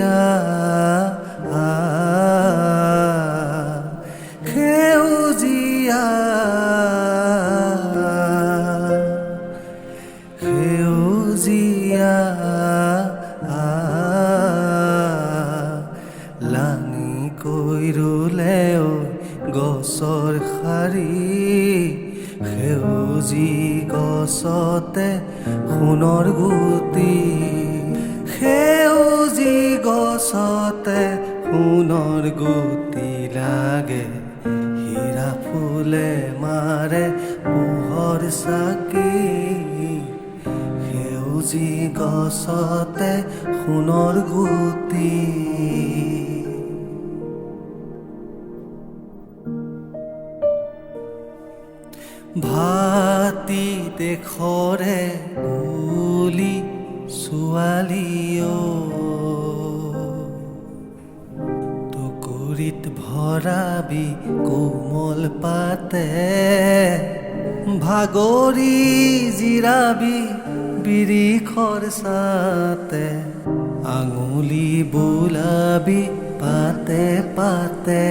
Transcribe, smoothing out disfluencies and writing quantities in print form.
সেউজীয়া সেউজীয়া সেউজীয়া লাঙি কৈ ৰুলেও গছৰ শাৰী সেউজী গছতে সোণৰ গুটি সেউজী গছতে সোণৰ গুটি লাগে হীৰা ফুলে মাৰে পোহৰ চাকি সেউজী গছতে সোণৰ গুটি ভাতি দেখৰে কুলি ছোৱালীও টুকুৰিত ভৰাবি কোমল পাতে ভাগৰি জিৰাবি বিৰিখৰ ছাতে আঙুলি বোলাবি পাতে পাতে